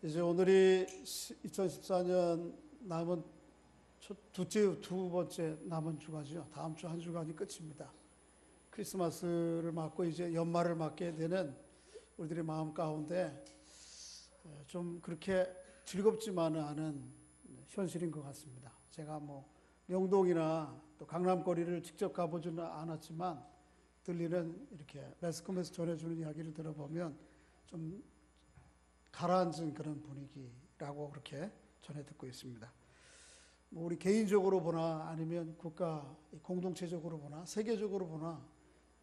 이제 오늘이 2014년 남은 두 번째 남은 주간이죠. 다음 주 한 주간이 끝입니다. 크리스마스를 맞고 이제 연말을 맞게 되는 우리들의 마음 가운데 좀 그렇게 즐겁지만은 않은 현실인 것 같습니다. 제가 명동이나 또 강남거리를 직접 가보지는 않았지만 들리는 이렇게 매스컴에서 전해주는 이야기를 들어보면 좀 가라앉은 그런 분위기라고 그렇게 전해 듣고 있습니다. 우리 개인적으로 보나 아니면 국가 공동체적으로 보나 세계적으로 보나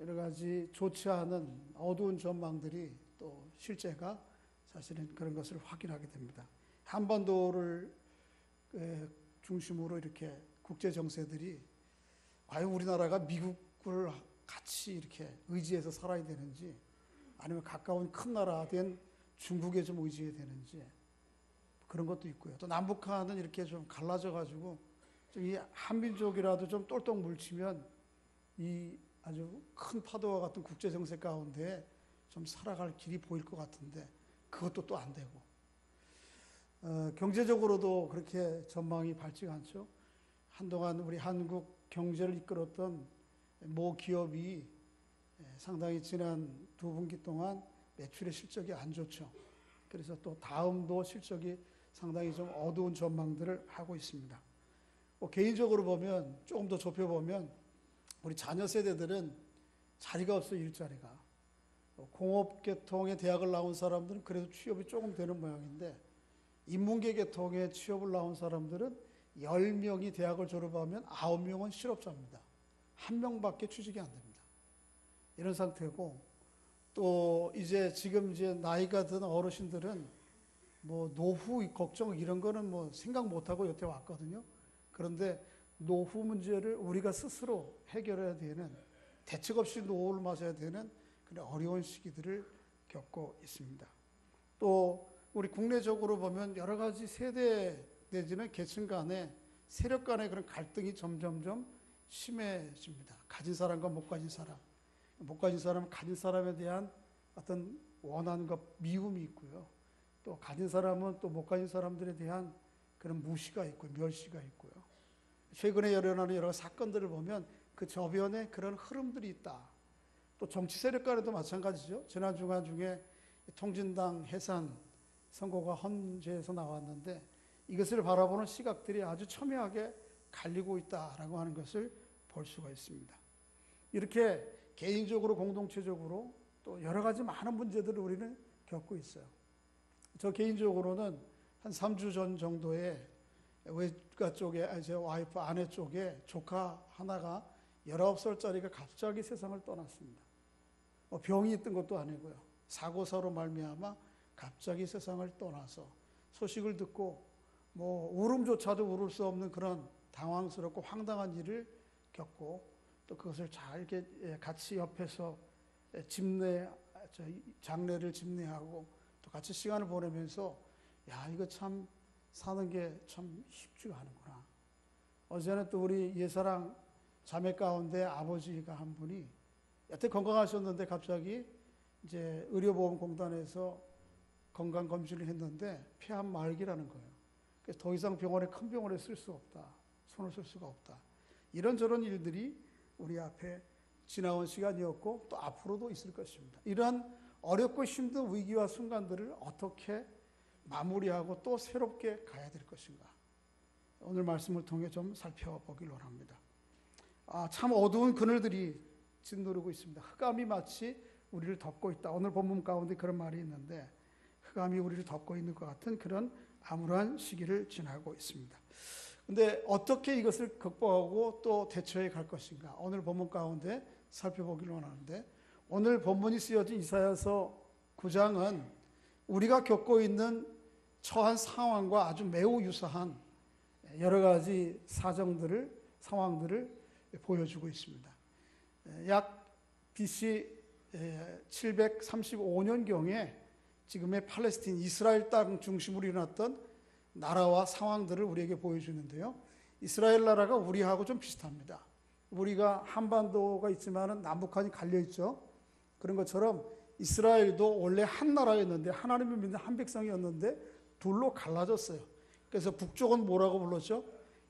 여러 가지 좋지 않은 어두운 전망들이 또 실제가 사실은 그런 것을 확인하게 됩니다. 한반도를 중심으로 이렇게 국제 정세들이 과연 우리나라가 미국을 같이 이렇게 의지해서 살아야 되는지 아니면 가까운 큰 나라 된 중국에 좀 의지해야 되는지 그런 것도 있고요. 또 남북한은 이렇게 좀 갈라져 가지고 이 한민족이라도 좀 똘똘 뭉치면 이 아주 큰 파도와 같은 국제 정세 가운데 좀 살아갈 길이 보일 것 같은데 그것도 또 안 되고 경제적으로도 그렇게 전망이 밝지가 않죠. 한동안 우리 한국 경제를 이끌었던 모 기업이 상당히 지난 두 분기 동안 매출의 실적이 안 좋죠. 그래서 또 다음도 실적이 상당히 좀 어두운 전망들을 하고 있습니다. 개인적으로 보면 조금 더 좁혀보면 우리 자녀 세대들은 자리가 없어요. 일자리가. 공업계통의 대학을 나온 사람들은 그래도 취업이 조금 되는 모양인데 인문계 계통의 취업을 나온 사람들은 10명이 대학을 졸업하면 9명은 실업자입니다. 1명밖에 취직이 안 됩니다. 이런 상태고 또 지금 나이가 든 어르신들은 노후 걱정 이런 거는 생각 못하고 여태 왔거든요. 그런데 노후 문제를 우리가 스스로 해결해야 되는 대책 없이 노후를 맞아야 되는 그런 어려운 시기들을 겪고 있습니다. 또 우리 국내적으로 보면 여러 가지 세대 내지는 계층 간의 세력 간의 그런 갈등이 점점점 심해집니다. 가진 사람과 못 가진 사람. 못 가진 사람은 가진 사람에 대한 어떤 원한과 미움이 있고요. 또 가진 사람은 또 못 가진 사람들에 대한 그런 무시가 있고 멸시가 있고요. 최근에 일어나는 여러 사건들을 보면 그 저변에 그런 흐름들이 있다. 또 정치 세력 간에도 마찬가지죠. 지난 주간 중에 통진당 해산 선거가 헌재에서 나왔는데 이것을 바라보는 시각들이 아주 첨예하게 갈리고 있다라고 하는 것을 볼 수가 있습니다. 이렇게 개인적으로 공동체적으로 또 여러 가지 많은 문제들을 우리는 겪고 있어요. 저 개인적으로는 한 3주 전 정도에 외가 쪽에 제 와이프 아내 쪽에 조카 하나가 19살짜리가 갑자기 세상을 떠났습니다. 병이 있던 것도 아니고요. 사고사로 말미암아 갑자기 세상을 떠나서 소식을 듣고 울음조차도 울을 수 없는 그런 당황스럽고 황당한 일을 겪고 또 그것을 잘 같이 옆에서 장례를 집례하고 또 같이 시간을 보내면서 이거 참 사는 게 참 쉽지가 않은구나. 어제는 또 우리 예사랑 자매 가운데 아버지가 한 분이 여태 건강하셨는데 갑자기 의료보험공단에서 건강검진을 했는데 폐암 말기라는 거예요. 그래서 더 이상 큰 병원에 쓸 수 없다. 손을 쓸 수가 없다. 이런저런 일들이 우리 앞에 지나온 시간이었고 또 앞으로도 있을 것입니다. 이러한 어렵고 힘든 위기와 순간들을 어떻게 마무리하고 또 새롭게 가야 될 것인가. 오늘 말씀을 통해 좀 살펴보길 원합니다. 참 어두운 그늘들이 짓누르고 있습니다. 흑암이 마치 우리를 덮고 있다. 오늘 본문 가운데 그런 말이 있는데 흑암이 우리를 덮고 있는 것 같은 그런 암울한 시기를 지나고 있습니다. 그런데 어떻게 이것을 극복하고 또 대처해 갈 것인가. 오늘 본문 가운데 살펴보길 원하는데 오늘 본문이 쓰여진 이사야서 9장은 우리가 겪고 있는 처한 상황과 아주 매우 유사한 여러 가지 상황들을 보여주고 있습니다. 약 BC 735년경에 지금의 팔레스틴 이스라엘 땅 중심으로 일어났던 나라와 상황들을 우리에게 보여주는데요. 이스라엘 나라가 우리하고 좀 비슷합니다. 우리가 한반도가 있지만 남북한이 갈려있죠. 그런 것처럼 이스라엘도 원래 한 나라였는데 하나님을 믿는 한 백성이었는데 둘로 갈라졌어요. 그래서 북쪽은 뭐라고 불렀죠?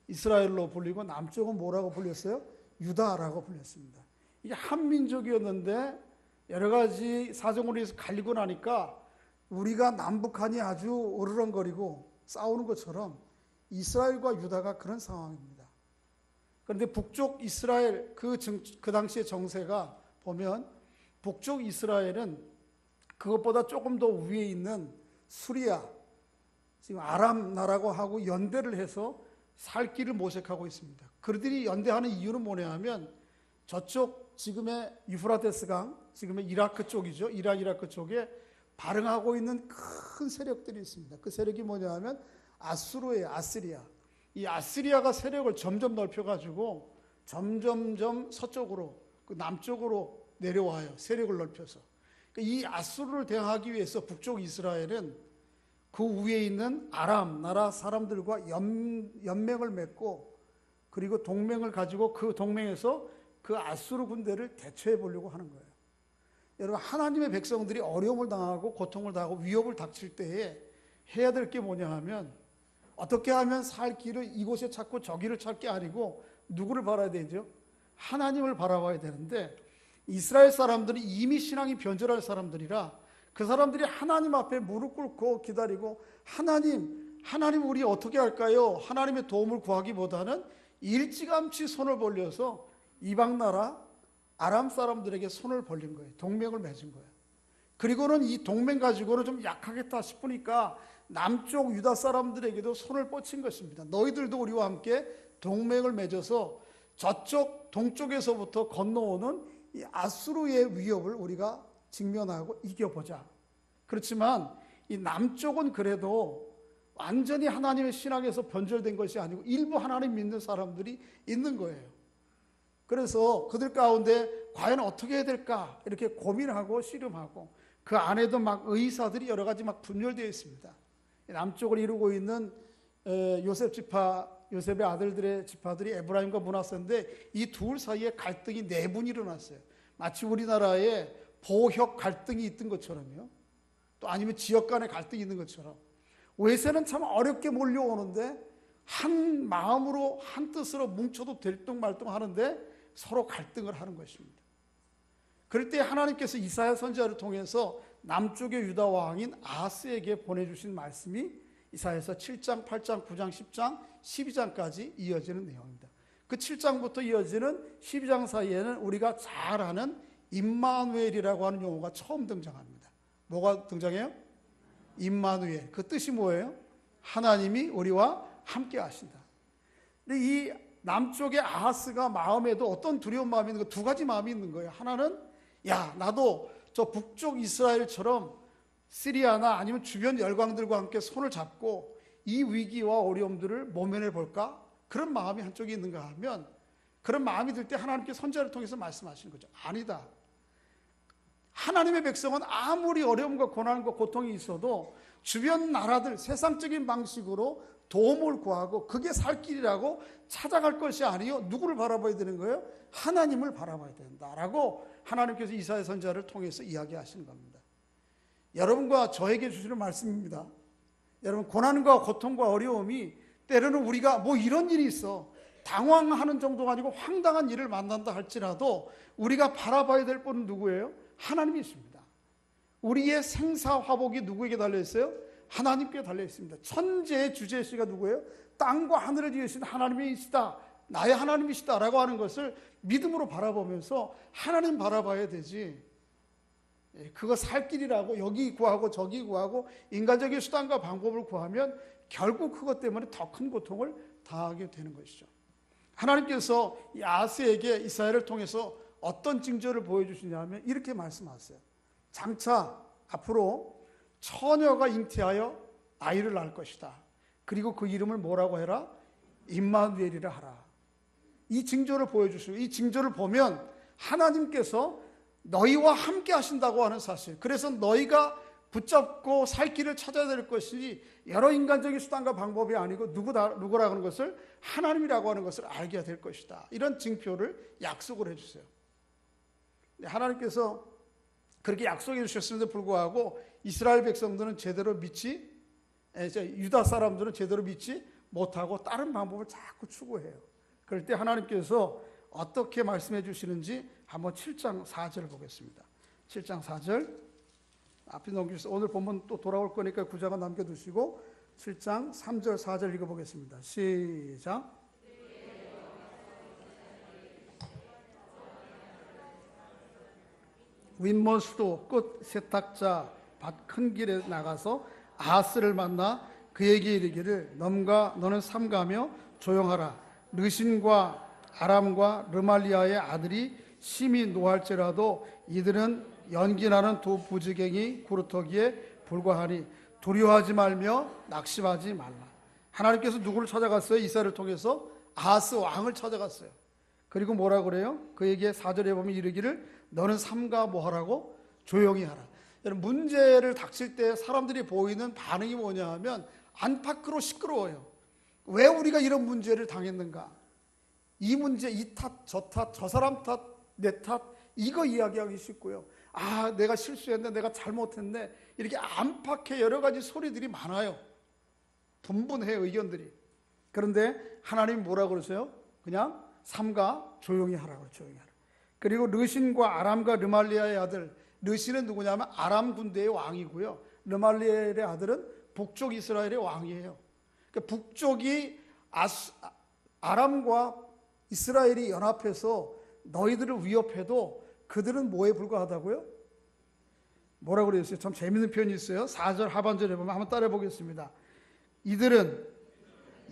이스라엘로 불리고 남쪽은 뭐라고 불렸어요? 유다라고 불렸습니다. 이게 한민족이었는데 여러 가지 사정으로 해서 갈리고 나니까 우리가 남북한이 아주 으르렁거리고 싸우는 것처럼 이스라엘과 유다가 그런 상황입니다. 그런데 북쪽 이스라엘 그 당시의 정세가 보면 북쪽 이스라엘은 그것보다 조금 더 위에 있는 수리아, 지금 아람 나라고 하고 연대를 해서 살 길을 모색하고 있습니다. 그들이 연대하는 이유는 뭐냐 하면 저쪽 지금의 유프라테스 강, 지금의 이라크 쪽이죠. 이라크 쪽에 발응하고 있는 큰 세력들이 있습니다. 그 세력이 뭐냐 하면 아수르예요. 아시리아. 이 아시리아가 세력을 점점 넓혀가지고 점점점 서쪽으로, 그 남쪽으로 내려와요. 세력을 넓혀서. 이 아수르를 대항하기 위해서 북쪽 이스라엘은 그 위에 있는 아람 나라 사람들과 연맹을 맺고 그리고 동맹을 가지고 그 동맹에서 그 아수르 군대를 대처해 보려고 하는 거예요. 여러분, 하나님의 백성들이 어려움을 당하고 고통을 당하고 위협을 닥칠 때에 해야 될 게 뭐냐 하면 어떻게 하면 살 길을 이곳에 찾고 저기를 찾게 아니고 누구를 바라야 되죠? 하나님을 바라봐야 되는데 이스라엘 사람들은 이미 신앙이 변절할 사람들이라 그 사람들이 하나님 앞에 무릎 꿇고 기다리고 하나님 우리 어떻게 할까요? 하나님의 도움을 구하기보다는 일찌감치 손을 벌려서 이방 나라 아람 사람들에게 손을 벌린 거예요. 동맹을 맺은 거예요. 그리고는 이 동맹 가지고는 좀 약하겠다 싶으니까 남쪽 유다 사람들에게도 손을 뻗친 것입니다. 너희들도 우리와 함께 동맹을 맺어서 저쪽 동쪽에서부터 건너오는 이 아수르의 위협을 우리가 직면하고 이겨보자. 그렇지만 이 남쪽은 그래도 완전히 하나님의 신앙에서 변절된 것이 아니고 일부 하나님 믿는 사람들이 있는 거예요. 그래서 그들 가운데 과연 어떻게 해야 될까 이렇게 고민하고 씨름하고 그 안에도 막 의사들이 여러 가지 막 분열되어 있습니다. 남쪽을 이루고 있는 요셉의 아들들의 지파들이 에브라임과 므낫세인데 이 둘 사이에 갈등이 내분이 일어났어요. 마치 우리나라에 보역 갈등이 있던 것처럼요. 또 아니면 지역 간의 갈등이 있는 것처럼 외세는 참 어렵게 몰려오는데 한 마음으로 한 뜻으로 뭉쳐도 될뚱말뚱 하는데 서로 갈등을 하는 것입니다. 그럴 때 하나님께서 이사야 선지자를 통해서 남쪽의 유다 왕인 아하스에게 보내주신 말씀이 이사야서 7장, 8장, 9장, 10장, 12장까지 이어지는 내용입니다. 그 7장부터 이어지는 12장 사이에는 우리가 잘 아는 임마누엘이라고 하는 용어가 처음 등장합니다. 뭐가 등장해요? 임마누엘. 그 뜻이 뭐예요? 하나님이 우리와 함께 하신다. 근데 이 남쪽의 아하스가 마음에도 어떤 두려운 마음이 있는 거, 두 가지 마음이 있는 거예요. 하나는 야, 나도 저 북쪽 이스라엘처럼 시리아나 아니면 주변 열강들과 함께 손을 잡고 이 위기와 어려움들을 모면해 볼까? 그런 마음이 한쪽에 있는가 하면 그런 마음이 들 때 하나님께 선지자를 통해서 말씀하시는 거죠. 아니다. 하나님의 백성은 아무리 어려움과 고난과 고통이 있어도 주변 나라들 세상적인 방식으로 도움을 구하고 그게 살 길이라고 찾아갈 것이 아니요 누구를 바라봐야 되는 거예요? 하나님을 바라봐야 된다라고 하나님께서 이사야 선지자를 통해서 이야기하시는 겁니다. 여러분과 저에게 주시는 말씀입니다. 여러분, 고난과 고통과 어려움이 때로는 우리가 뭐 이런 일이 있어 당황하는 정도가 아니고 황당한 일을 만난다 할지라도 우리가 바라봐야 될 분은 누구예요? 하나님이 있습니다. 우리의 생사화복이 누구에게 달려있어요? 하나님께 달려있습니다. 천재의 주제시가 누구예요? 땅과 하늘을 지으신 하나님이시다, 나의 하나님이시다 라고 하는 것을 믿음으로 바라보면서 하나님 바라봐야 되지, 그거 살 길이라고 여기 구하고 저기 구하고 인간적인 수단과 방법을 구하면 결국 그것 때문에 더 큰 고통을 당하게 되는 것이죠. 하나님께서 이 아하스에게 이사야를 통해서 어떤 징조를 보여주시냐면 이렇게 말씀하세요. 장차 앞으로 처녀가 잉태하여 아이를 낳을 것이다. 그리고 그 이름을 뭐라고 해라? 임마누엘이라 하라. 이 징조를 보여주시고 이 징조를 보면 하나님께서 너희와 함께 하신다고 하는 사실, 그래서 너희가 붙잡고 살 길을 찾아야 될 것이 여러 인간적인 수단과 방법이 아니고 누구라고 하는 것을 하나님이라고 하는 것을 알게 될 것이다. 이런 징표를 약속을 해주세요. 하나님께서 그렇게 약속해 주셨음에도 불구하고 이스라엘 백성들은 제대로 믿지 유다 사람들은 제대로 믿지 못하고 다른 방법을 자꾸 추구해요. 그럴 때 하나님께서 어떻게 말씀해 주시는지 한번 7장 4절 보겠습니다. 7장 4절 앞에 넘기셔서 오늘 본문 또 돌아올 거니까 9장은 남겨두시고 7장 3절 4절 읽어보겠습니다. 시작. 윗먼 수도 끝 세탁자 밭 큰 길에 나가서 아하스를 만나 그에게 이르기를 너는 삼가며 조용하라. 르신과 아람과 르말리아의 아들이 심히 노할지라도 이들은 연기나는 두 부지갱이 구루터기에 불과하니 두려워하지 말며 낙심하지 말라. 하나님께서 누구를 찾아갔어요? 이스라엘을 통해서 아하스 왕을 찾아갔어요. 그리고 뭐라 그래요? 그에게 4절에 보면 이르기를 너는 삼가 뭐하라고? 조용히 하라. 여러분, 문제를 닥칠 때 사람들이 보이는 반응이 뭐냐 하면 안팎으로 시끄러워요. 왜 우리가 이런 문제를 당했는가? 이 문제, 이 탓, 저 탓, 저 사람 탓, 내 탓, 이거 이야기하기 쉽고요. 아, 내가 실수했네, 내가 잘못했네, 이렇게 안팎에 여러 가지 소리들이 많아요. 분분해, 의견들이. 그런데 하나님이 뭐라 그러세요? 그냥 삼가 조용히 하라고, 조용히 하라. 그리고 르신과 아람과 르말리아의 아들, 르신은 누구냐면 아람 군대의 왕이고요. 르말리아의 아들은 북쪽 이스라엘의 왕이에요. 그러니까 북쪽이 아람과 이스라엘이 연합해서 너희들을 위협해도 그들은 뭐에 불과하다고요? 뭐라고 그랬어요? 참 재밌는 표현이 있어요. 4절 하반절에 보면 한번 따라해 보겠습니다. 이들은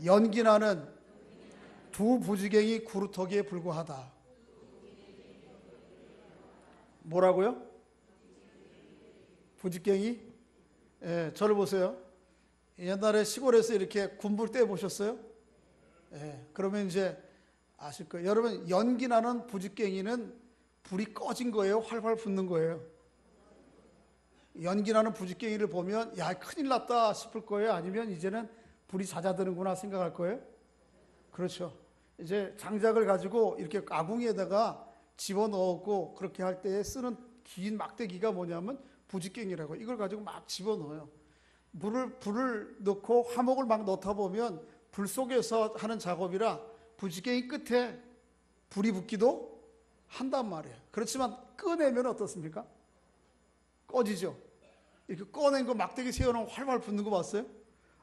연기나는 두 부지갱이 구루터기에 불과하다. 뭐라고요? 부지갱이? 예, 저를 보세요. 옛날에 시골에서 이렇게 군불 떼 보셨어요? 예, 그러면 이제 아실 거예요. 여러분, 연기 나는 부지깽이는 불이 꺼진 거예요? 활활 붙는 거예요? 연기 나는 부지깽이를 보면 야, 큰일 났다 싶을 거예요? 아니면 이제는 불이 잦아드는구나 생각할 거예요? 그렇죠. 이제 장작을 가지고 이렇게 아궁이에다가 집어넣고 그렇게 할 때 쓰는 긴 막대기가 뭐냐면 부지깽이라고, 이걸 가지고 막 집어넣어요. 불을 넣고 화목을 막 넣다 보면 불 속에서 하는 작업이라 부지깽이 끝에 불이 붙기도 한단 말이에요. 그렇지만 꺼내면 어떻습니까? 꺼지죠. 이렇게 꺼낸 거 막대기 세워놓으면 활활 붙는 거 봤어요?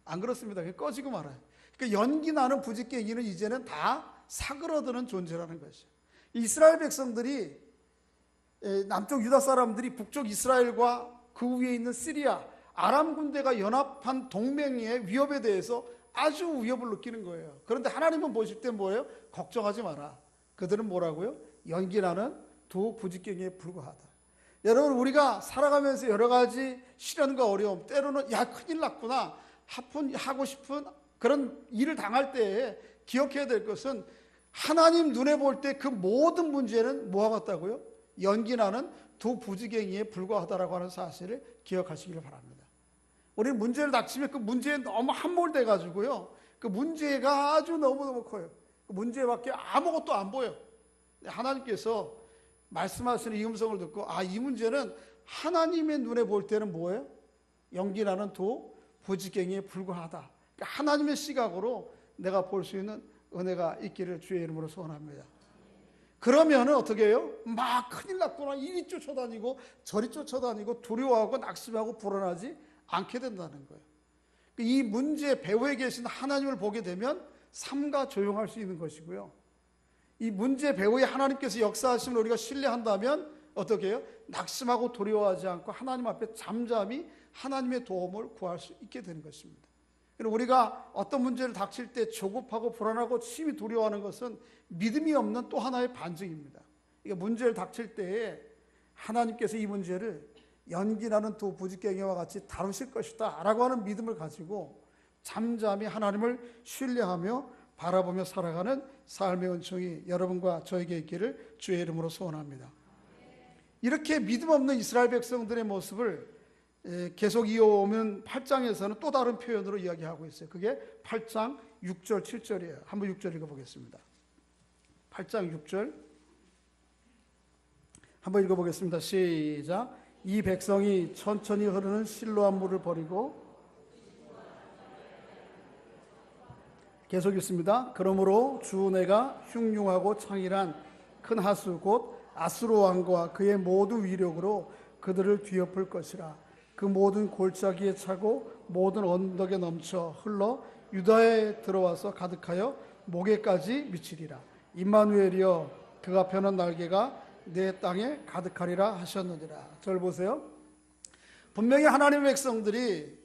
안 그렇습니다. 그냥 꺼지고 말아요. 그러니까 연기 나는 부지깽이는 이제는 다 사그러드는 존재라는 것이죠. 이스라엘 백성들이, 남쪽 유다 사람들이 북쪽 이스라엘과 그 위에 있는 시리아, 아람 군대가 연합한 동맹의 위협에 대해서 아주 위협을 느끼는 거예요. 그런데 하나님은 보실 때 뭐예요? 걱정하지 마라. 그들은 뭐라고요? 연기나는 두 부지깽이에 불과하다. 여러분, 우리가 살아가면서 여러 가지 시련과 어려움, 때로는 야, 큰일 났구나 하고 싶은 그런 일을 당할 때에 기억해야 될 것은 하나님 눈에 볼 때 그 모든 문제는 뭐와 같다고요? 연기나는 두 부지갱이에 불과하다라고 하는 사실을 기억하시기를 바랍니다. 우리는 문제를 닥치면 그 문제에 너무 함몰돼 가지고요, 그 문제가 아주 너무너무 커요. 그 문제밖에 아무것도 안 보여. 하나님께서 말씀하시는 이 음성을 듣고, 아, 이 문제는 하나님의 눈에 볼 때는 뭐예요? 연기나는 두 부지갱이에 불과하다. 그러니까 하나님의 시각으로 내가 볼 수 있는 은혜가 있기를 주의 이름으로 소원합니다. 그러면 어떻게 해요? 막 큰일 났구나, 이리 쫓아다니고 저리 쫓아다니고 두려워하고 낙심하고 불안하지 않게 된다는 거예요. 이 문제 배후에 계신 하나님을 보게 되면 삼가 조용할 수 있는 것이고요, 이 문제 배후에 하나님께서 역사하심을 우리가 신뢰한다면 어떻게 해요? 낙심하고 두려워하지 않고 하나님 앞에 잠잠히 하나님의 도움을 구할 수 있게 되는 것입니다. 우리가 어떤 문제를 닥칠 때 조급하고 불안하고 심히 두려워하는 것은 믿음이 없는 또 하나의 반증입니다. 그러니까 문제를 닥칠 때에 하나님께서 이 문제를 연기나는 두 부지깽이와 같이 다루실 것이다 라고 하는 믿음을 가지고 잠잠히 하나님을 신뢰하며 바라보며 살아가는 삶의 은총이 여러분과 저에게 있기를 주의 이름으로 소원합니다. 이렇게 믿음 없는 이스라엘 백성들의 모습을 계속 이어오면 8장에서는 또 다른 표현으로 이야기하고 있어요. 그게 8장 6절 7절이에요. 한번 6절 읽어보겠습니다. 8장 6절 한번 읽어보겠습니다. 시작. 이 백성이 천천히 흐르는 실로암 물을 버리고 계속 읽습니다. 그러므로 주 내가 흉흉하고 창일한 큰 하수 곧 아수르 왕과 그의 모든 위력으로 그들을 뒤엎을 것이라. 그 모든 골짜기에 차고 모든 언덕에 넘쳐 흘러 유다에 들어와서 가득하여 목에까지 미치리라. 임마누엘이여 그가 펴는 날개가 내 땅에 가득하리라 하셨느니라. 저를 보세요. 분명히 하나님의 백성들이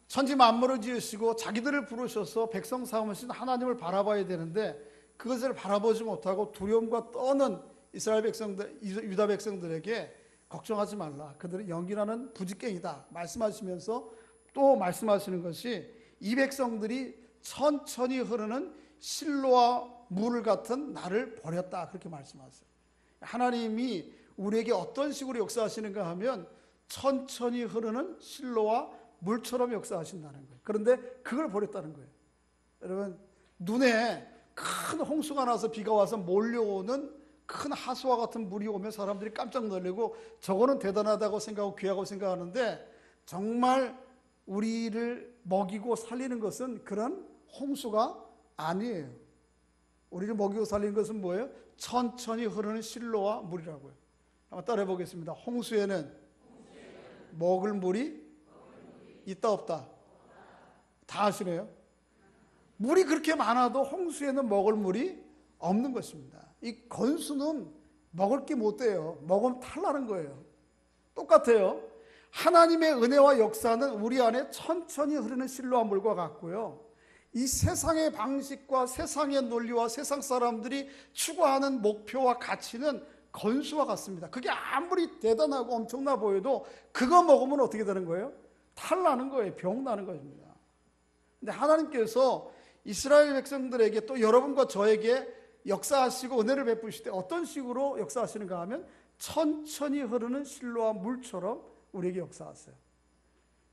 천지 만물을 지으시고 자기들을 부르셔서 백성 삼으신 하나님을 바라봐야 되는데 그것을 바라보지 못하고 두려움과 떠는 이스라엘 백성들, 유다 백성들에게 걱정하지 말라. 그들은 연기나는 부지깽이다 말씀하시면서 또 말씀하시는 것이 이 백성들이 천천히 흐르는 실로와 물 같은 나를 버렸다 그렇게 말씀하세요. 하나님이 우리에게 어떤 식으로 역사하시는가 하면 천천히 흐르는 실로와 물처럼 역사하신다는 거예요. 그런데 그걸 버렸다는 거예요. 여러분, 눈에 큰 홍수가 나서 비가 와서 몰려오는 큰 하수와 같은 물이 오면 사람들이 깜짝 놀라고 저거는 대단하다고 생각하고 귀하고 생각하는데 정말 우리를 먹이고 살리는 것은 그런 홍수가 아니에요. 우리를 먹이고 살리는 것은 뭐예요? 천천히 흐르는 실로와 물이라고요. 한번 따라해 보겠습니다. 홍수에는 먹을 물이 있다 없다? 다 아시네요. 물이 그렇게 많아도 홍수에는 먹을 물이 없는 것입니다. 이 건수는 먹을 게 못 돼요. 먹으면 탈나는 거예요. 똑같아요. 하나님의 은혜와 역사는 우리 안에 천천히 흐르는 실로와 물과 같고요. 이 세상의 방식과 세상의 논리와 세상 사람들이 추구하는 목표와 가치는 건수와 같습니다. 그게 아무리 대단하고 엄청나 보여도 그거 먹으면 어떻게 되는 거예요? 탈나는 거예요. 병나는 것입니다. 근데 하나님께서 이스라엘 백성들에게 또 여러분과 저에게 역사하시고 은혜를 베푸실 때 어떤 식으로 역사하시는가 하면 천천히 흐르는 실로와 물처럼 우리에게 역사하세요.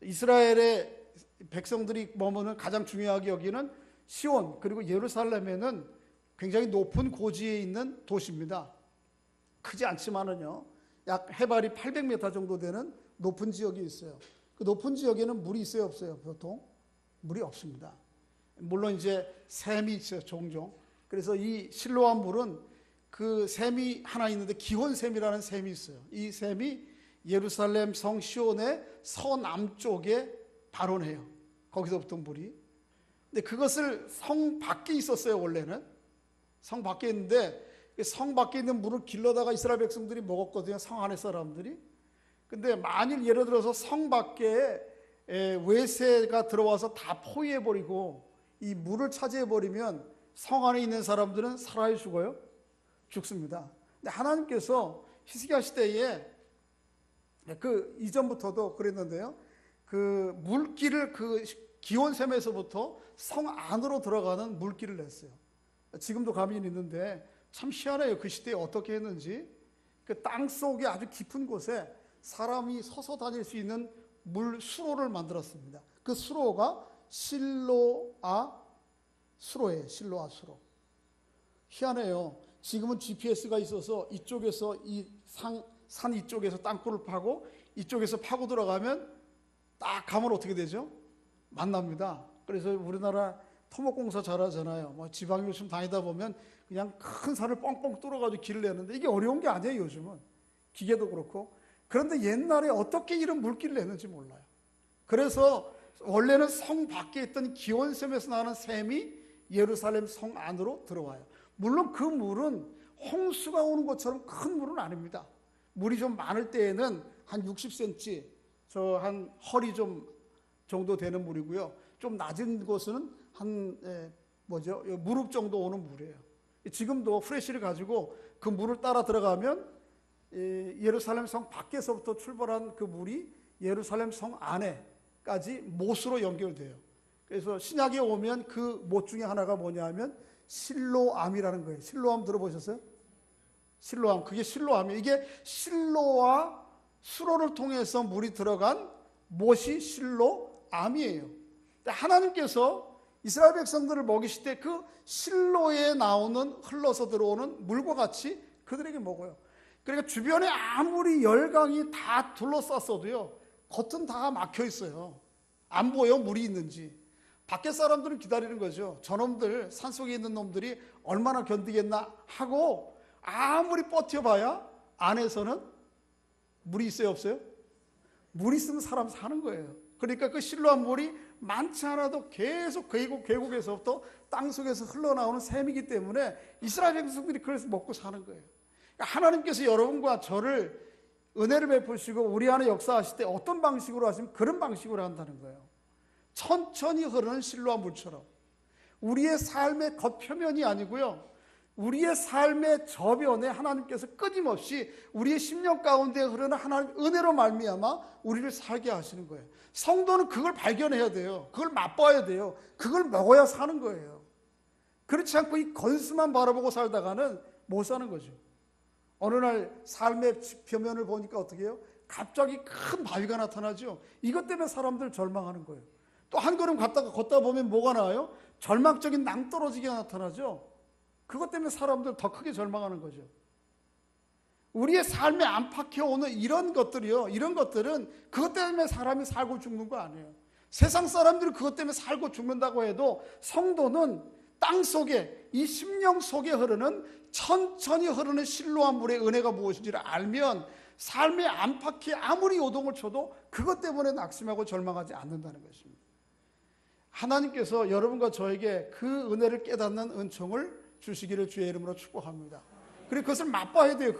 이스라엘의 백성들이 머무는 가장 중요하게 여기는 시온 그리고 예루살렘에는 굉장히 높은 고지에 있는 도시입니다. 크지 않지만은요 약 해발이 800m 정도 되는 높은 지역이 있어요. 그 높은 지역에는 물이 있어요 없어요? 보통 물이 없습니다. 물론 이제 샘이 있어요 종종. 그래서 이 실로암 물은 그 샘이 하나 있는데 기혼샘이라는 샘이 있어요. 이 샘이 예루살렘 성 시온의 서남쪽에 발원해요. 거기서부터 물이. 근데 그것을 성 밖에 있었어요 원래는. 성 밖에 있는데 성 밖에 있는 물을 길러다가 이스라엘 백성들이 먹었거든요. 성 안의 사람들이. 근데 만일 예를 들어서 성 밖에 외세가 들어와서 다 포위해버리고 이 물을 차지해버리면 성 안에 있는 사람들은 살아야 죽어요? 죽습니다. 근데 하나님께서 히스기야 시대에 그 이전부터도 그랬는데요. 그 물길을 그 기온샘에서부터 성 안으로 들어가는 물길을 냈어요. 지금도 가면이 있는데 참 희한해요. 그 시대에 어떻게 했는지. 그 땅 속에 아주 깊은 곳에 사람이 서서 다닐 수 있는 물 수로를 만들었습니다. 그 수로가 실로아 수로예요. 실로아 수로. 희한해요. 지금은 GPS가 있어서 이쪽에서 산 이쪽에서 땅굴을 파고 이쪽에서 파고 들어가면 딱 가면 어떻게 되죠? 만납니다. 그래서 우리나라 토목공사 잘하잖아요. 뭐 지방 요즘 다니다 보면 그냥 큰 산을 뻥뻥 뚫어가지고 길을 내는데 이게 어려운 게 아니에요 요즘은. 기계도 그렇고. 그런데 옛날에 어떻게 이런 물길을 내는지 몰라요. 그래서 원래는 성 밖에 있던 기온샘에서 나는 샘이 예루살렘 성 안으로 들어와요. 물론 그 물은 홍수가 오는 것처럼 큰 물은 아닙니다. 물이 좀 많을 때에는 한 60cm, 저 한 허리 좀 정도 되는 물이고요. 좀 낮은 곳은 한 무릎 정도 오는 물이에요. 지금도 프레시를 가지고 그 물을 따라 들어가면 예루살렘 성 밖에서부터 출발한 그 물이 예루살렘 성 안에까지 못으로 연결돼요. 그래서 신약에 오면 그 못 중에 하나가 뭐냐면 실로암이라는 거예요. 실로암 들어보셨어요? 실로암. 그게 실로암이에요. 이게 실로와 수로를 통해서 물이 들어간 못이 실로암이에요. 하나님께서 이스라엘 백성들을 먹이실 때 그 실로에 나오는 흘러서 들어오는 물과 같이 그들에게 먹어요. 그러니까 주변에 아무리 열강이 다 둘러쌌어도요 겉은 다 막혀 있어요. 안 보여 물이 있는지. 밖에 사람들은 기다리는 거죠. 저놈들, 산속에 있는 놈들이 얼마나 견디겠나 하고 아무리 버텨봐야 안에서는 물이 있어요, 없어요? 물 있으면 사람 사는 거예요. 그러니까 그 실로암 물이 많지 않아도 계속 계곡에서부터 땅속에서 흘러나오는 샘이기 때문에 이스라엘 백성들이 그래서 먹고 사는 거예요. 그러니까 하나님께서 여러분과 저를 은혜를 베푸시고 우리 안에 역사하실 때 어떤 방식으로 하시면 그런 방식으로 한다는 거예요. 천천히 흐르는 실로암 물처럼 우리의 삶의 겉표면이 아니고요, 우리의 삶의 저변에 하나님께서 끊임없이 우리의 심령 가운데 흐르는 하나님의 은혜로 말미암아 우리를 살게 하시는 거예요. 성도는 그걸 발견해야 돼요. 그걸 맛봐야 돼요. 그걸 먹어야 사는 거예요. 그렇지 않고 이 건수만 바라보고 살다가는 못 사는 거죠. 어느 날 삶의 표면을 보니까 어떻게 해요? 갑자기 큰 바위가 나타나죠. 이것 때문에 사람들 절망하는 거예요. 또 한 걸음 걷다 보면 뭐가 나와요? 절망적인 낭떠러지기가 나타나죠. 그것 때문에 사람들 더 크게 절망하는 거죠. 우리의 삶에 안팎에오는 이런 것들이요, 이런 것들은 그것 때문에 사람이 살고 죽는 거 아니에요. 세상 사람들이 그것 때문에 살고 죽는다고 해도 성도는 땅속에, 이 심령 속에 흐르는 천천히 흐르는 실로암 물의 은혜가 무엇인지를 알면 삶의 안팎에 아무리 요동을 쳐도 그것 때문에 낙심하고 절망하지 않는다는 것입니다. 하나님께서 여러분과 저에게 그 은혜를 깨닫는 은총을 주시기를 주의 이름으로 축복합니다. 그리고 그것을 맛봐야 돼요.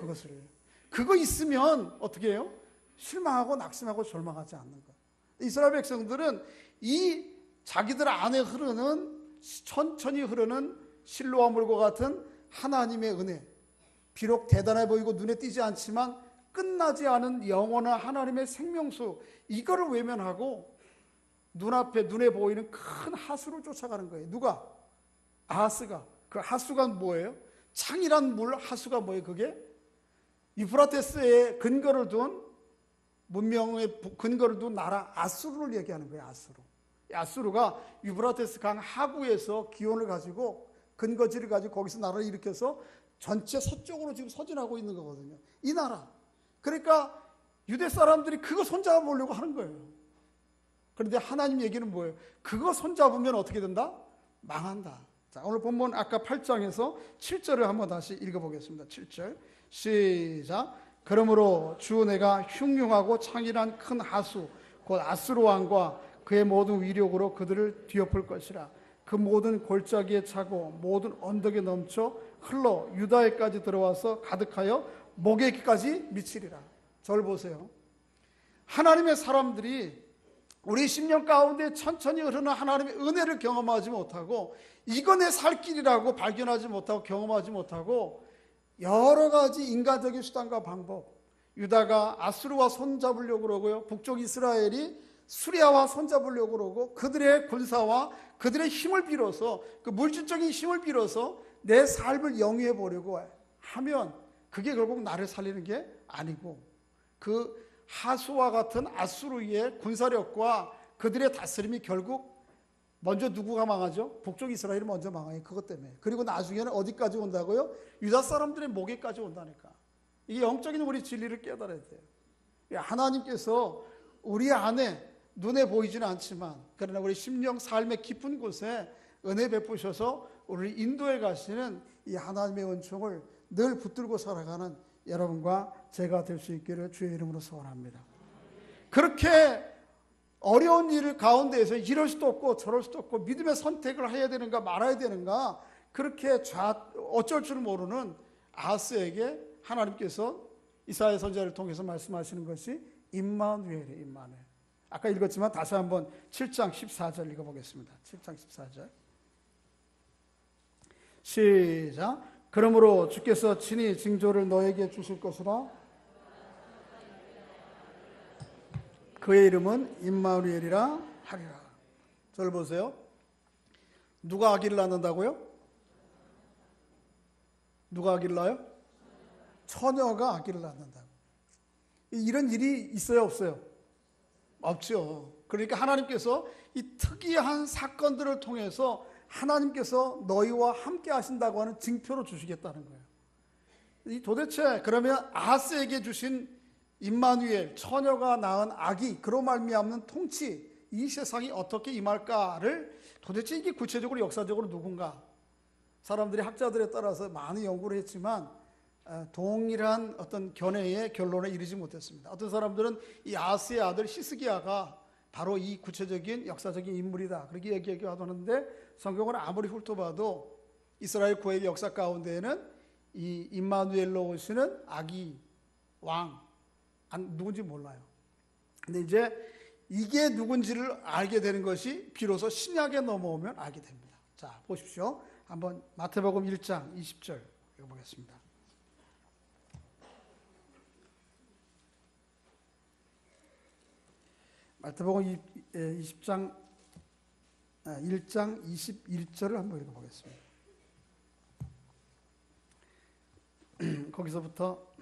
그거 있으면 어떻게 해요? 실망하고 낙심하고 절망하지 않는 것. 이스라엘 백성들은 이 자기들 안에 흐르는 천천히 흐르는 실로암 물과 같은 하나님의 은혜, 비록 대단해 보이고 눈에 띄지 않지만 끝나지 않은 영원한 하나님의 생명수, 이거를 외면하고 눈에 보이는 큰 하수를 쫓아가는 거예요. 누가? 아하스가. 그 하수가 뭐예요? 창이란 물, 하수가 뭐예요? 그게 유프라테스에 근거를 둔, 문명의 근거를 둔 나라 아수르를 얘기하는 거예요. 아수르가 유프라테스 강 하구에서 기원을 가지고, 근거지를 가지고 거기서 나라를 일으켜서 전체 서쪽으로 지금 서진하고 있는 거거든요. 이 나라. 그러니까 유대 사람들이 그거 손잡아 보려고 하는 거예요. 그런데 하나님 얘기는 뭐예요? 그거 손잡으면 어떻게 된다? 망한다. 자, 오늘 본문 아까 8장에서 7절을 한번 다시 읽어보겠습니다. 7절 시작. 그러므로 주 내가 흉흉하고 창이란 큰 하수 곧 아수르 왕과 그의 모든 위력으로 그들을 뒤엎을 것이라. 그 모든 골짜기에 차고 모든 언덕에 넘쳐 흘러 유다에까지 들어와서 가득하여 목에까지 미치리라. 저를 보세요. 하나님의 사람들이 우리 심령 가운데 천천히 흐르는 하나님의 은혜를 경험하지 못하고, 이거 내 살 길이라고 발견하지 못하고 경험하지 못하고 여러 가지 인간적인 수단과 방법, 유다가 아수르와 손잡으려고 그러고요, 북쪽 이스라엘이 수리아와 손잡으려고 그러고, 그들의 군사와 그들의 힘을 빌어서, 그 물질적인 힘을 빌어서 내 삶을 영위해 보려고 하면 그게 결국 나를 살리는 게 아니고, 그 하수와 같은 아수르의 군사력과 그들의 다스림이 결국 먼저 누구가 망하죠? 북쪽 이스라엘이 먼저 망해요. 그것 때문에. 그리고 나중에는 어디까지 온다고요? 유다 사람들의 목에까지 온다니까. 이게 영적인 우리 진리를 깨달아야 돼요. 하나님께서 우리 안에 눈에 보이지는 않지만, 그러나 우리 심령 삶의 깊은 곳에 은혜 베푸셔서 우리를 인도해 가시는 이 하나님의 은총을 늘 붙들고 살아가는 여러분과 제가 될 수 있기를 주의 이름으로 소원합니다. 그렇게 어려운 일 가운데에서 이럴 수도 없고 저럴 수도 없고 믿음의 선택을 해야 되는가 말아야 되는가, 그렇게 어쩔 줄 모르는 아하스에게 하나님께서 이사야 선지자를 통해서 말씀하시는 것이 임마누엘이에요. 임마누엘. 아까 읽었지만 다시 한번 7장 14절 읽어보겠습니다. 7장 14절 시작. 그러므로 주께서 친히 징조를 너에게 주실 것이라. 그의 이름은 임마누엘이라 하리라. 저를 보세요. 누가 아기를 낳는다고요? 누가 아기를 낳아요? 처녀가 아기를 낳는다고. 이런 일이 있어요, 없어요? 없죠. 그러니까 하나님께서 이 특이한 사건들을 통해서 하나님께서 너희와 함께 하신다고 하는 징표로 주시겠다는 거예요. 이 도대체 그러면 아하스에게 주신 임마누엘, 처녀가 낳은 아기, 그로 말미암는 통치, 이 세상이 어떻게 임할까를 도대체 이게 구체적으로 역사적으로 누군가? 사람들이 학자들에 따라서 많은 연구를 했지만 동일한 어떤 견해의 결론에 이르지 못했습니다. 어떤 사람들은 이 아스의 아들 히스기야가 바로 이 구체적인 역사적인 인물이다, 그렇게 얘기하기도 하는데, 성경을 아무리 훑어봐도 이스라엘 구획의 역사 가운데에는 이 임마누엘로 오시는 아기 왕 누군지 몰라요. 근데 이제 이게 누군지를 알게 되는 것이 비로소 신약에 넘어오면 알게 됩니다. 자, 보십시오. 한번 마태복음 1장 20절 읽어보겠습니다. 마태복음 20장 1장 21절을 한번 읽어보겠습니다. 거기서부터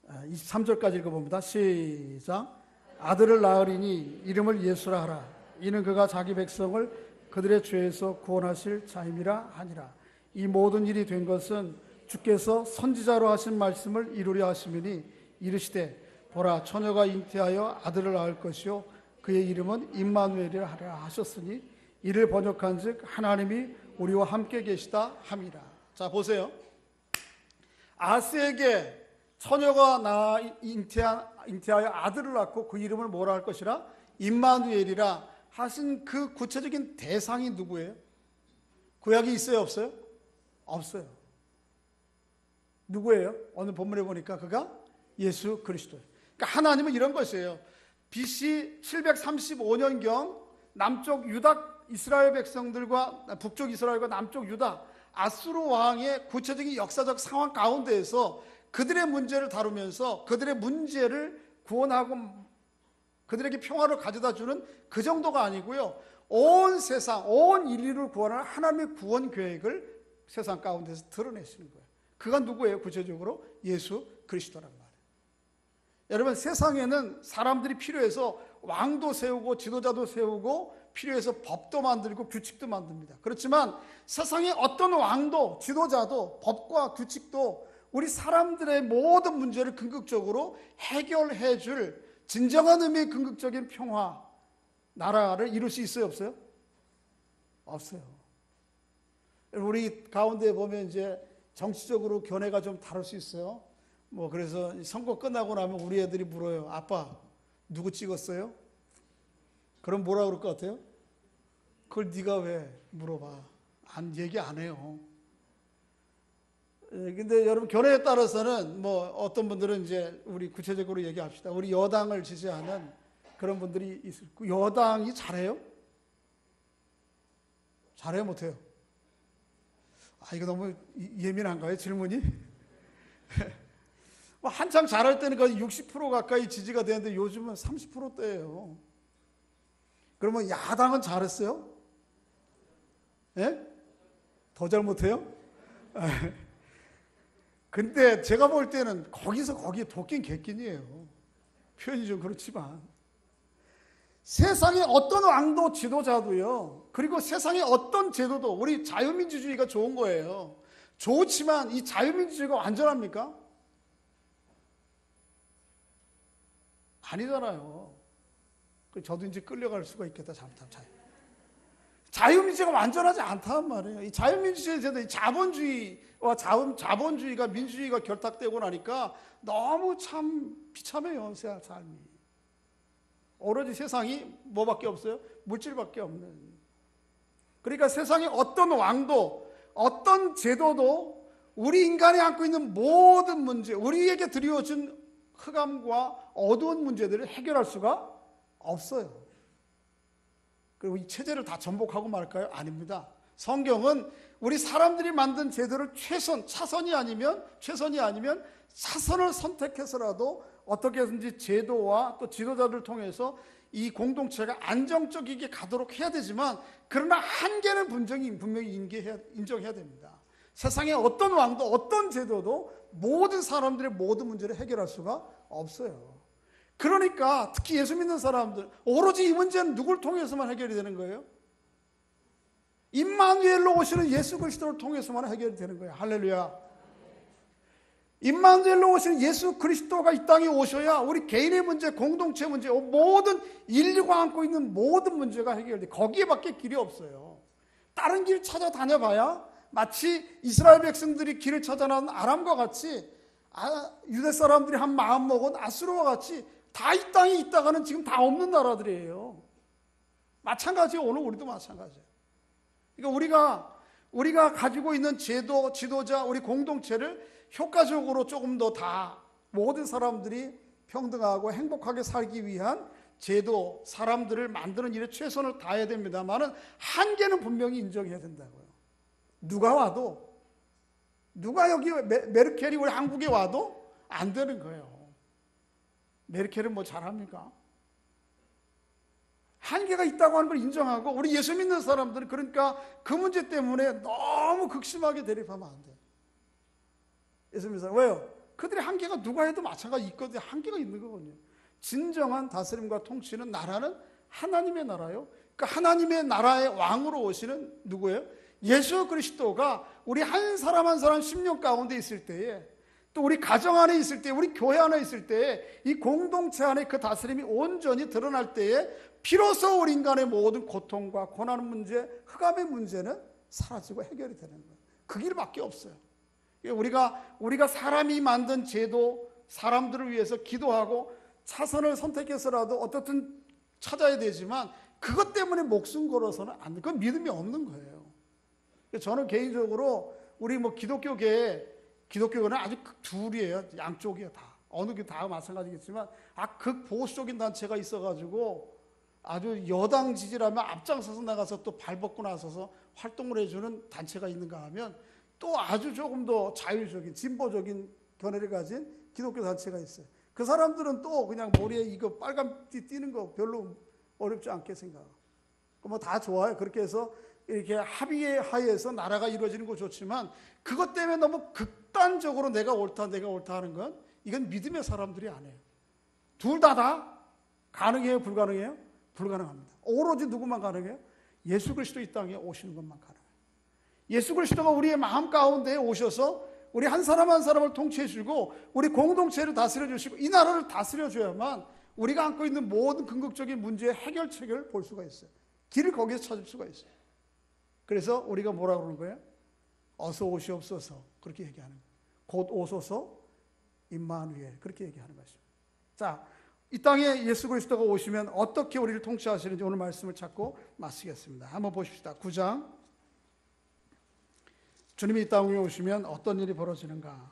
23절까지 읽어봅니다. 시작. 아들을 낳으리니 이름을 예수라 하라. 이는 그가 자기 백성을 그들의 죄에서 구원하실 자임이라 하니라. 이 모든 일이 된 것은 주께서 선지자로 하신 말씀을 이루려 하심이니, 이르시되 보라, 처녀가 잉태하여 아들을 낳을 것이요 그의 이름은 임마누엘이라 하라 하셨으니, 이를 번역한즉 하나님이 우리와 함께 계시다 함이라. 자, 보세요. 아스에게 처녀가 잉태하여 아들을 낳고 그 이름을 뭐라 할 것이라? 임마누엘이라 하신 그 구체적인 대상이 누구예요? 구약이 있어요, 없어요? 없어요. 누구예요? 오늘 본문에 보니까 그가 예수 그리스도예요. 그러니까 하나님은 이런 것이에요. BC 735년경 남쪽 유다 이스라엘 백성들과 북쪽 이스라엘과 남쪽 유다 아수르 왕의 구체적인 역사적 상황 가운데에서 그들의 문제를 다루면서 그들의 문제를 구원하고 그들에게 평화를 가져다 주는 그 정도가 아니고요, 온 세상, 온 인류를 구원하는 하나님의 구원 계획을 세상 가운데서 드러내시는 거예요. 그가 누구예요? 구체적으로 예수 그리스도란 말이에요. 여러분, 세상에는 사람들이 필요해서 왕도 세우고 지도자도 세우고 필요해서 법도 만들고 규칙도 만듭니다. 그렇지만 세상에 어떤 왕도 지도자도 법과 규칙도 우리 사람들의 모든 문제를 궁극적으로 해결해 줄 진정한 의미의 궁극적인 평화, 나라를 이룰 수 있어요, 없어요? 없어요. 우리 가운데 보면 이제 정치적으로 견해가 좀 다를 수 있어요. 그래서 선거 끝나고 나면 우리 애들이 물어요. 아빠, 누구 찍었어요? 그럼 뭐라 그럴 것 같아요? 그걸 네가 왜 물어봐? 얘기 안 해요. 근데 여러분, 견해에 따라서는 어떤 분들은 이제 우리 구체적으로 얘기합시다. 우리 여당을 지지하는 그런 분들이 있을 거예요. 여당이 잘해요? 잘해요, 못해요? 이거 너무 예민한가요, 질문이? 한창 잘할 때는 거의 60% 가까이 지지가 되는데 요즘은 30%대예요. 그러면 야당은 잘했어요? 예? 더 잘못해요? 근데 제가 볼 때는 거기서 거기에 도끼는 개끼니에요. 표현이 좀 그렇지만 세상에 어떤 왕도 지도자도요, 그리고 세상에 어떤 제도도 우리 자유민주주의가 좋은 거예요. 좋지만 이 자유민주주의가 완전합니까? 아니잖아요. 저도 이제 끌려갈 수가 있겠다, 잘못하면. 자유민주주의가 완전하지 않단 말이에요. 이 자유민주주의 제도, 이 자본주의와 자본주의가 민주주의가 결탁되고 나니까 너무 참 비참해요, 삶이. 오로지 세상이 뭐밖에 없어요? 물질밖에 없는. 그러니까 세상에 어떤 왕도, 어떤 제도도 우리 인간이 안고 있는 모든 문제, 우리에게 드리워진 흑암과 어두운 문제들을 해결할 수가 없어요. 그리고 이 체제를 다 전복하고 말까요? 아닙니다. 성경은 우리 사람들이 만든 제도를 최선이 아니면 차선을 선택해서라도 어떻게든지 제도와 또 지도자들을 통해서 이 공동체가 안정적이게 가도록 해야 되지만, 그러나 한계는 분명히 인정해야 됩니다. 세상에 어떤 왕도 어떤 제도도 모든 사람들의 모든 문제를 해결할 수가 없어요. 그러니까 특히 예수 믿는 사람들, 오로지 이 문제는 누굴 통해서만 해결이 되는 거예요? 임마누엘로 오시는 예수 그리스도를 통해서만 해결이 되는 거예요. 할렐루야. 임마누엘로 오시는 예수 그리스도가 이 땅에 오셔야 우리 개인의 문제, 공동체 문제, 모든 인류가 안고 있는 모든 문제가 해결돼. 거기에밖에 길이 없어요. 다른 길 찾아다녀봐야 마치 이스라엘 백성들이 길을 찾아나온 아람과 같이, 유대 사람들이 한 마음 먹은 아수르와 같이 다 이 땅에 있다가는 지금 다 없는 나라들이에요. 마찬가지예요. 오늘 우리도 마찬가지예요. 그러니까 우리가 가지고 있는 제도, 지도자, 우리 공동체를 효과적으로 조금 더 다 모든 사람들이 평등하고 행복하게 살기 위한 제도, 사람들을 만드는 일에 최선을 다해야 됩니다만은 한계는 분명히 인정해야 된다고요. 누가 와도, 누가 여기 메르켈이 우리 한국에 와도 안 되는 거예요. 메르켈은 뭐 잘합니까? 한계가 있다고 하는 걸 인정하고, 우리 예수 믿는 사람들은 그러니까 그 문제 때문에 너무 극심하게 대립하면 안 돼요. 예수 믿는 사람. 왜요? 그들의 한계가 누가 해도 마찬가지 있거든요. 한계가 있는 거거든요. 진정한 다스림과 통치는, 나라는 하나님의 나라요. 그 하나님의 나라의 왕으로 오시는 누구예요? 예수 그리스도가 우리 한 사람 한 사람 심령 가운데 있을 때에, 또 우리 가정 안에 있을 때, 우리 교회 안에 있을 때에, 이 공동체 안에 그 다스림이 온전히 드러날 때에 비로소 우리 인간의 모든 고통과 고난 문제, 흑암의 문제는 사라지고 해결이 되는 거예요. 그 길밖에 없어요. 우리가 사람이 만든 제도, 사람들을 위해서 기도하고 차선을 선택해서라도 어떻든 찾아야 되지만, 그것 때문에 목숨 걸어서는 안 돼. 그건 믿음이 없는 거예요. 저는 개인적으로 우리 기독교는 아주 둘이에요. 양쪽이에요. 다. 어느 게 다 마찬가지겠지만, 극보수적인 단체가 있어가지고 아주 여당 지지라면 앞장서서 나가서 또 발벗고 나서서 활동을 해주는 단체가 있는가 하면, 또 아주 조금 더 자유적인, 진보적인 견해를 가진 기독교 단체가 있어요. 그 사람들은 또 그냥 머리에 이거 빨간띠 띄는 거 별로 어렵지 않게 생각하고, 뭐 다 좋아요. 그렇게 해서 이렇게 합의의 하에서 나라가 이루어지는 거 좋지만, 그것 때문에 너무 극단적으로 내가 옳다 하는 건, 이건 믿음의 사람들이 안 해요. 둘 다 가능해요? 불가능해요? 불가능합니다. 오로지 누구만 가능해요? 예수 그리스도 이 땅에 오시는 것만 가능해요. 예수 그리스도가 우리의 마음 가운데 오셔서 우리 한 사람 한 사람을 통치해 주고, 우리 공동체를 다스려 주시고, 이 나라를 다스려 줘야만 우리가 안고 있는 모든 궁극적인 문제의 해결책을 볼 수가 있어요. 길을 거기서 찾을 수가 있어요. 그래서 우리가 뭐라고 그러는 거예요? 어서 오시옵소서, 그렇게 얘기하는 거예요. 곧 오소서 임마누엘, 그렇게 얘기하는 것입니다. 자, 이 땅에 예수 그리스도가 오시면 어떻게 우리를 통치하시는지 오늘 말씀을 찾고 마치겠습니다. 한번 보십시다. 9장. 주님이 이 땅에 오시면 어떤 일이 벌어지는가?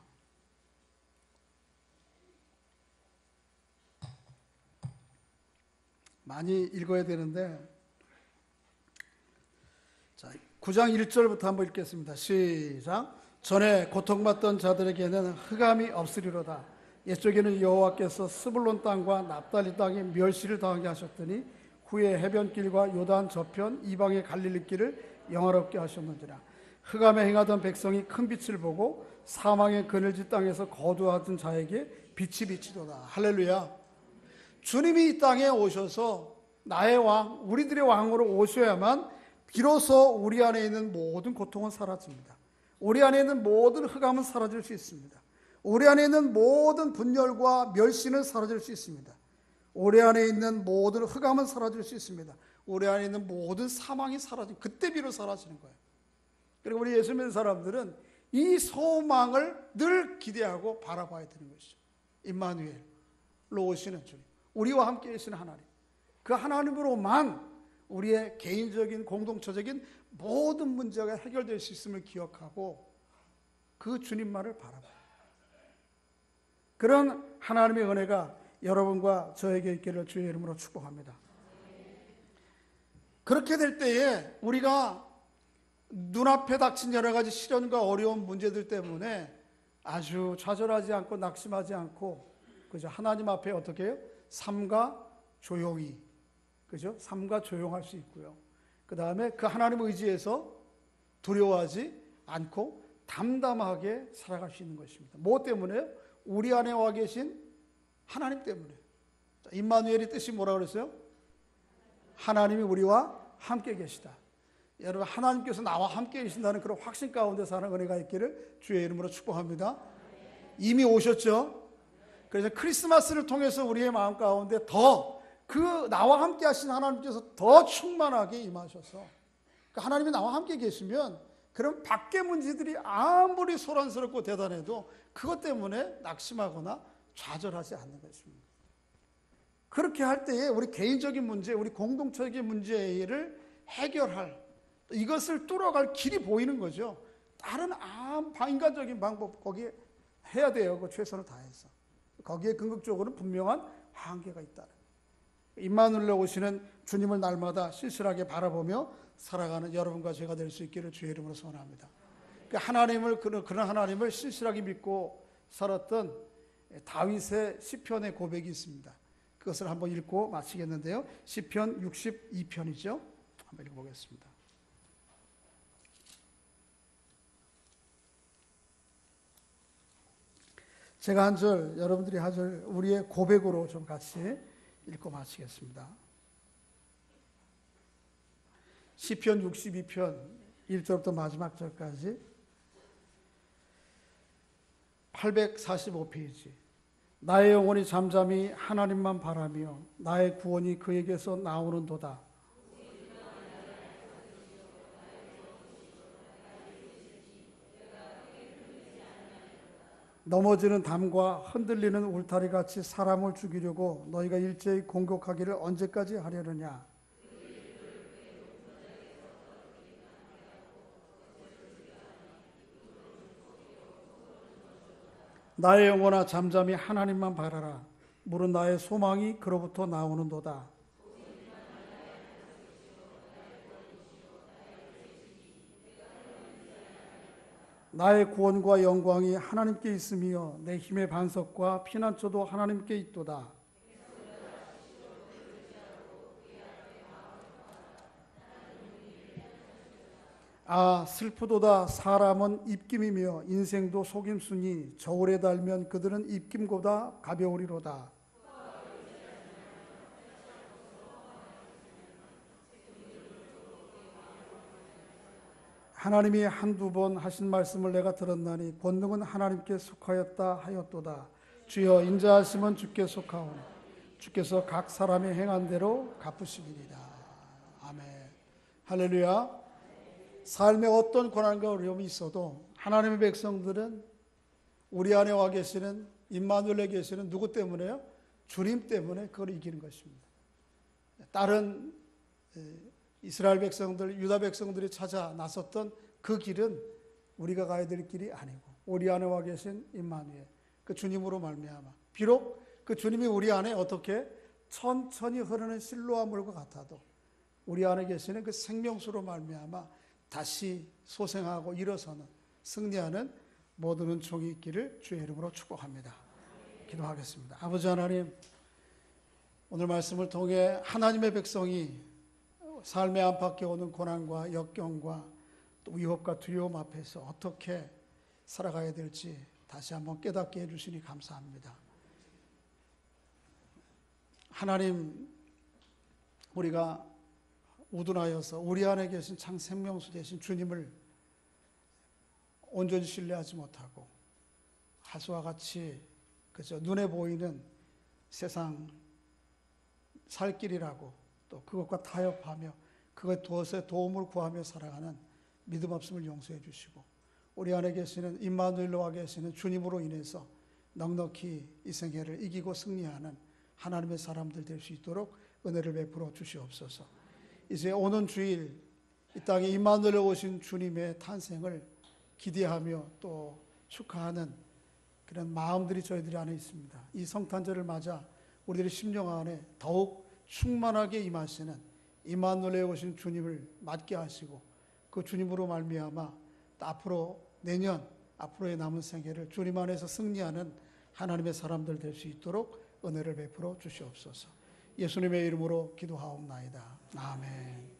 많이 읽어야 되는데, 자, 9장 1절부터 한번 읽겠습니다. 시작. 전에 고통받던 자들에게는 흑암이 없으리로다. 옛적에는 여호와께서 스불론 땅과 납달리 땅에 멸시를 당하게 하셨더니, 후에 해변길과 요단 저편 이방의 갈릴리 길을 영화롭게 하셨는지라. 흑암에 행하던 백성이 큰 빛을 보고 사망의 그늘지 땅에서 거두하던 자에게 빛이 비치도다. 할렐루야. 주님이 이 땅에 오셔서 나의 왕, 우리들의 왕으로 오셔야만 비로소 우리 안에 있는 모든 고통은 사라집니다. 우리 안에 있는 모든 흑암은 사라질 수 있습니다. 우리 안에 있는 모든 분열과 멸시는 사라질 수 있습니다. 우리 안에 있는 모든 흑암은 사라질 수 있습니다. 우리 안에 있는 모든 사망이 사라지고, 그때 비로소 사라지는 거예요. 그리고 우리 예수 믿는 사람들은 이 소망을 늘 기대하고 바라봐야 되는 것이죠. 임마누엘로 오시는 주님, 우리와 함께 계시는 하나님, 그 하나님으로만 우리의 개인적인 공동체적인 모든 문제가 해결될 수 있음을 기억하고 그 주님만을 바라봐요. 그런 하나님의 은혜가 여러분과 저에게 있기를 주의 이름으로 축복합니다. 그렇게 될 때에 우리가 눈앞에 닥친 여러 가지 시련과 어려운 문제들 때문에 아주 좌절하지 않고 낙심하지 않고, 그죠? 하나님 앞에 어떻게 해요? 삼가 조용히, 그죠? 삼가 조용할 수 있고요. 그 다음에 그 하나님 의지에서 두려워하지 않고 담담하게 살아갈 수 있는 것입니다. 뭐 때문에요? 우리 안에 와 계신 하나님 때문에. 임마누엘의 뜻이 뭐라고 그랬어요? 하나님이 우리와 함께 계시다. 여러분, 하나님께서 나와 함께 계신다는 그런 확신 가운데 사는 은혜가 있기를 주의 이름으로 축복합니다. 이미 오셨죠. 그래서 크리스마스를 통해서 우리의 마음 가운데 더 그 나와 함께 하신 하나님께서 더 충만하게 임하셔서, 하나님이 나와 함께 계시면 그런 밖의 문제들이 아무리 소란스럽고 대단해도 그것 때문에 낙심하거나 좌절하지 않는 것입니다. 그렇게 할 때에 우리 개인적인 문제, 우리 공동체적인 문제를 해결할, 이것을 뚫어갈 길이 보이는 거죠. 다른 인간적인 방법 거기에 해야 돼요. 그 최선을 다해서. 거기에 궁극적으로는 분명한 한계가 있다. 임마누엘로 오시는 주님을 날마다 신실하게 바라보며 살아가는 여러분과 제가 될 수 있기를 주의 이름으로 소원합니다. 그런 하나님을 신실하게 믿고 살았던 다윗의 시편의 고백이 있습니다. 그것을 한번 읽고 마치겠는데요. 시편 62편이죠. 한번 읽어보겠습니다. 제가 한 절, 여러분들이 한 절, 우리의 고백으로 좀 같이 읽고 마치겠습니다. 시편 62편 1절부터 마지막 절까지 845페이지. 나의 영혼이 잠잠히 하나님만 바라며 나의 구원이 그에게서 나오는도다. 넘어지는 담과 흔들리는 울타리같이 사람을 죽이려고 너희가 일제히 공격하기를 언제까지 하려느냐. 나의 영혼아 잠잠히 하나님만 바라라. 물은 나의 소망이 그로부터 나오는도다. 나의 구원과 영광이 하나님께 있으며 내 힘의 반석과 피난처도 하나님께 있도다. 아 슬프도다. 사람은 입김이며 인생도 속임수니 저울에 달면 그들은 입김보다 가벼우리로다. 하나님이 한두 번 하신 말씀을 내가 들었나니 권능은 하나님께 속하였다 하였도다. 주여 인자하심은 주께 속하오니 주께서 각 사람이 행한 대로 갚으시리이다. 아멘. 할렐루야. 삶에 어떤 고난과 어려움이 있어도 하나님의 백성들은 우리 안에 와 계시는 임마누엘에 계시는 누구 때문에요? 주님 때문에 그걸 이기는 것입니다. 다른 이스라엘 백성들, 유다 백성들이 찾아 나섰던 그 길은 우리가 가야 될 길이 아니고 우리 안에 와 계신 임마누엘, 그 주님으로 말미암아 비록 그 주님이 우리 안에 어떻게 천천히 흐르는 실로암 물과 같아도 우리 안에 계시는 그 생명수로 말미암아 다시 소생하고 일어서는 승리하는 모든 은총이 있기를 주의 이름으로 축복합니다. 기도하겠습니다. 아버지 하나님, 오늘 말씀을 통해 하나님의 백성이 삶의 안팎에 오는 고난과 역경과 또 위협과 두려움 앞에서 어떻게 살아가야 될지 다시 한번 깨닫게 해주시니 감사합니다. 하나님, 우리가 우둔하여서 우리 안에 계신 참 생명수 되신 주님을 온전히 신뢰하지 못하고 하수와 같이 그저 눈에 보이는 세상 살 길이라고 또 그것과 타협하며 그것에 도움을 구하며 살아가는 믿음 없음을 용서해 주시고 우리 안에 계시는 임마누엘로 와 계시는 주님으로 인해서 넉넉히 이 생애를 이기고 승리하는 하나님의 사람들 될 수 있도록 은혜를 베풀어 주시옵소서. 이제 오는 주일 이 땅에 임마누엘로 오신 주님의 탄생을 기대하며 또 축하하는 그런 마음들이 저희들 안에 있습니다. 이 성탄절을 맞아 우리들의 심령 안에 더욱 충만하게 임하시는 임마누엘에 오신 주님을 맞게 하시고 그 주님으로 말미암아 앞으로 내년 앞으로의 남은 생애를 주님 안에서 승리하는 하나님의 사람들 될 수 있도록 은혜를 베풀어 주시옵소서. 예수님의 이름으로 기도하옵나이다. 아멘.